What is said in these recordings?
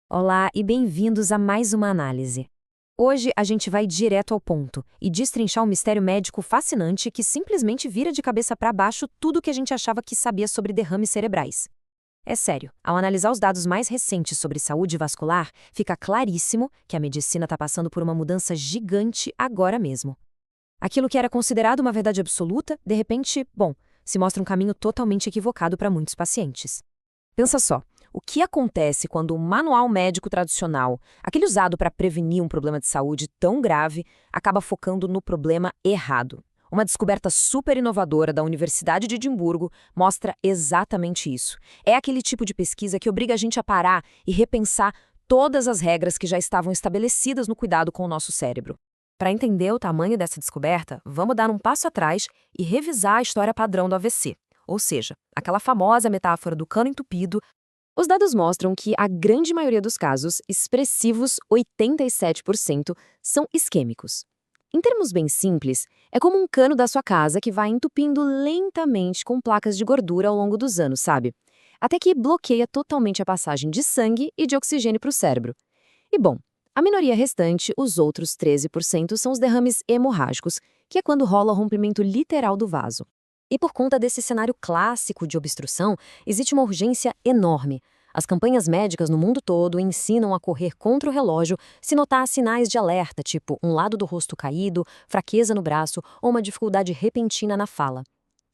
Olá e bem-vindos a mais uma análise. Hoje a gente vai direto ao ponto e destrinchar um mistério médico fascinante que simplesmente vira de cabeça para baixo tudo o que a gente achava que sabia sobre derrames cerebrais. É sério, ao analisar os dados mais recentes sobre saúde vascular, fica claríssimo que a medicina está passando por uma mudança gigante agora mesmo. Aquilo que era considerado uma verdade absoluta, de repente, se mostra um caminho totalmente equivocado para muitos pacientes. Pensa só, o que acontece quando o manual médico tradicional, aquele usado para prevenir um problema de saúde tão grave, acaba focando no problema errado? Uma descoberta super inovadora da Universidade de Edimburgo mostra exatamente isso. É aquele tipo de pesquisa que obriga a gente a parar e repensar todas as regras que já estavam estabelecidas no cuidado com o nosso cérebro. Para entender o tamanho dessa descoberta, vamos dar um passo atrás e revisar a história padrão do AVC. Ou seja, aquela famosa metáfora do cano entupido. Os dados mostram que a grande maioria dos casos, expressivos 87%, são isquêmicos. Em termos bem simples, é como um cano da sua casa que vai entupindo lentamente com placas de gordura ao longo dos anos, sabe? Até que bloqueia totalmente a passagem de sangue e de oxigênio para o cérebro. E a minoria restante, os outros 13%, são os derrames hemorrágicos, que é quando rola o rompimento literal do vaso. E por conta desse cenário clássico de obstrução, existe uma urgência enorme. As campanhas médicas no mundo todo ensinam a correr contra o relógio se notar sinais de alerta, tipo um lado do rosto caído, fraqueza no braço ou uma dificuldade repentina na fala.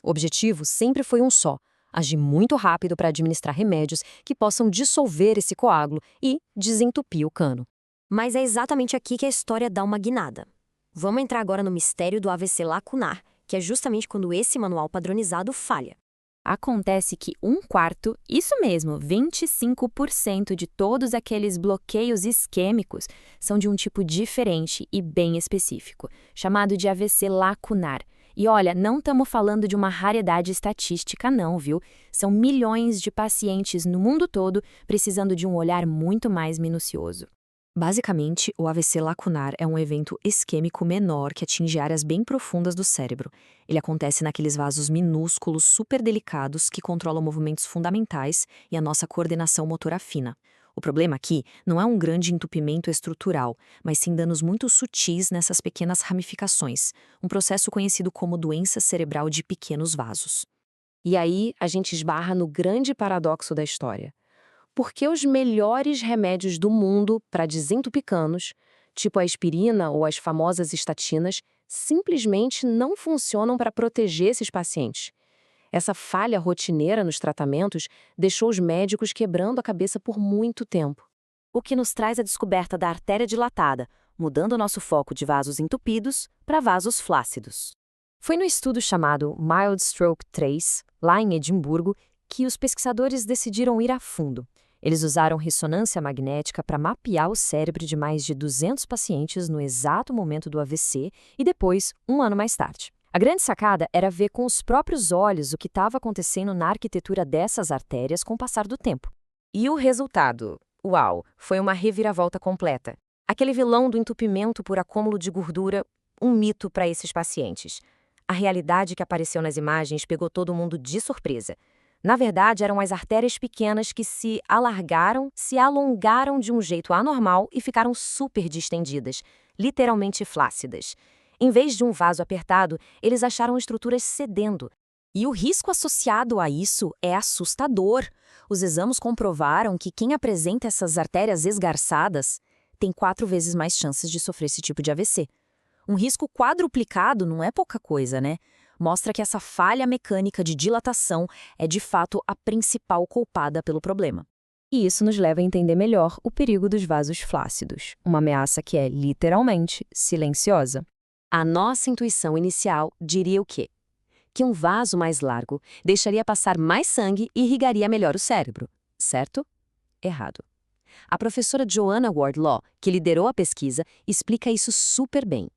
O objetivo sempre foi um só: agir muito rápido para administrar remédios que possam dissolver esse coágulo e desentupir o cano. Mas é exatamente aqui que a história dá uma guinada. Vamos entrar agora no mistério do AVC lacunar, que é justamente quando esse manual padronizado falha. Acontece que um quarto, isso mesmo, 25% de todos aqueles bloqueios isquêmicos são de um tipo diferente e bem específico, chamado de AVC lacunar. E olha, não estamos falando de uma raridade estatística não, viu? São milhões de pacientes no mundo todo precisando de um olhar muito mais minucioso. Basicamente, o AVC lacunar é um evento isquêmico menor que atinge áreas bem profundas do cérebro. Ele acontece naqueles vasos minúsculos super delicados que controlam movimentos fundamentais e a nossa coordenação motora fina. O problema aqui não é um grande entupimento estrutural, mas sim danos muito sutis nessas pequenas ramificações, um processo conhecido como doença cerebral de pequenos vasos. E aí a gente esbarra no grande paradoxo da história. Porque os melhores remédios do mundo para desentupir canos, tipo a aspirina ou as famosas estatinas, simplesmente não funcionam para proteger esses pacientes. Essa falha rotineira nos tratamentos deixou os médicos quebrando a cabeça por muito tempo. O que nos traz a descoberta da artéria dilatada, mudando o nosso foco de vasos entupidos para vasos flácidos. Foi no estudo chamado Mild Stroke 3, lá em Edimburgo, que os pesquisadores decidiram ir a fundo. Eles usaram ressonância magnética para mapear o cérebro de mais de 200 pacientes no exato momento do AVC e depois, um ano mais tarde. A grande sacada era ver com os próprios olhos o que estava acontecendo na arquitetura dessas artérias com o passar do tempo. E o resultado? Uau! Foi uma reviravolta completa. Aquele vilão do entupimento por acúmulo de gordura, um mito para esses pacientes. A realidade que apareceu nas imagens pegou todo mundo de surpresa. Na verdade, eram as artérias pequenas que se alargaram, se alongaram de um jeito anormal e ficaram super distendidas, literalmente flácidas. Em vez de um vaso apertado, eles acharam estruturas cedendo. E o risco associado a isso é assustador. Os exames comprovaram que quem apresenta essas artérias esgarçadas tem 4 vezes mais chances de sofrer esse tipo de AVC. Um risco quadruplicado não é pouca coisa, né? Mostra que essa falha mecânica de dilatação é de fato a principal culpada pelo problema. E isso nos leva a entender melhor o perigo dos vasos flácidos, uma ameaça que é, literalmente, silenciosa. A nossa intuição inicial diria o quê? Que um vaso mais largo deixaria passar mais sangue e irrigaria melhor o cérebro, certo? Errado. A professora Joanna Wardlaw, que liderou a pesquisa, explica isso super bem.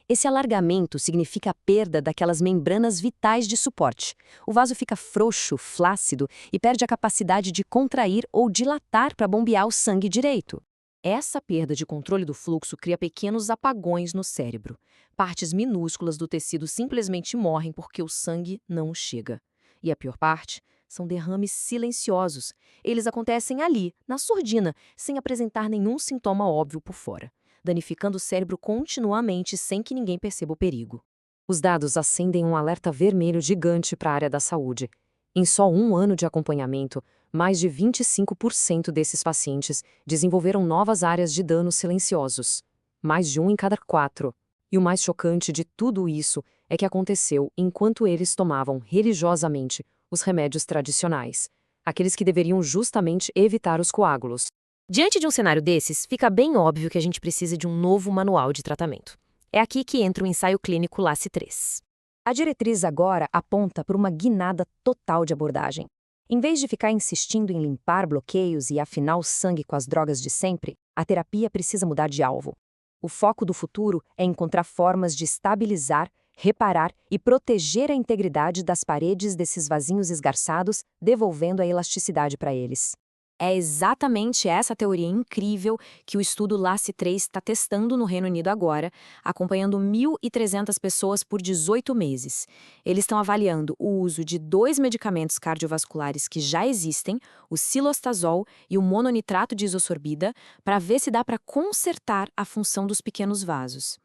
Esse alargamento significa a perda daquelas membranas vitais de suporte. O vaso fica frouxo, flácido e perde a capacidade de contrair ou dilatar para bombear o sangue direito. Essa perda de controle do fluxo cria pequenos apagões no cérebro. Partes minúsculas do tecido simplesmente morrem porque o sangue não chega. E a pior parte? São derrames silenciosos. Eles acontecem ali, na surdina, sem apresentar nenhum sintoma óbvio por fora, danificando o cérebro continuamente sem que ninguém perceba o perigo. Os dados acendem um alerta vermelho gigante para a área da saúde. Em só um ano de acompanhamento, mais de 25% desses pacientes desenvolveram novas áreas de danos silenciosos. Mais de 1 em cada 4. E o mais chocante de tudo isso é que aconteceu enquanto eles tomavam religiosamente os remédios tradicionais, aqueles que deveriam justamente evitar os coágulos. Diante de um cenário desses, fica bem óbvio que a gente precisa de um novo manual de tratamento. É aqui que entra o ensaio clínico LACE-3. A diretriz agora aponta para uma guinada total de abordagem. Em vez de ficar insistindo em limpar bloqueios e afinar o sangue com as drogas de sempre, a terapia precisa mudar de alvo. O foco do futuro é encontrar formas de estabilizar, reparar e proteger a integridade das paredes desses vasinhos esgarçados, devolvendo a elasticidade para eles. É exatamente essa teoria incrível que o estudo LACE-3 está testando no Reino Unido agora, acompanhando 1.300 pessoas por 18 meses. Eles estão avaliando o uso de 2 medicamentos cardiovasculares que já existem, o cilostazol e o mononitrato de isosorbida, para ver se dá para consertar a função dos pequenos vasos.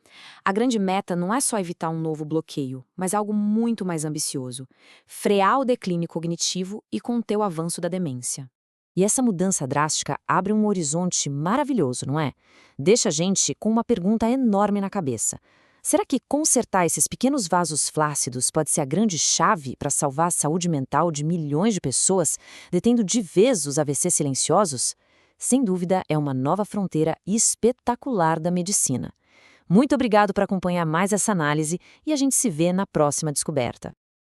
A grande meta não é só evitar um novo bloqueio, mas algo muito mais ambicioso: frear o declínio cognitivo e conter o avanço da demência. E essa mudança drástica abre um horizonte maravilhoso, não é? Deixa a gente com uma pergunta enorme na cabeça. Será que consertar esses pequenos vasos flácidos pode ser a grande chave para salvar a saúde mental de milhões de pessoas, detendo de vez os AVC silenciosos? Sem dúvida, é uma nova fronteira espetacular da medicina. Muito obrigado por acompanhar mais essa análise e a gente se vê na próxima descoberta.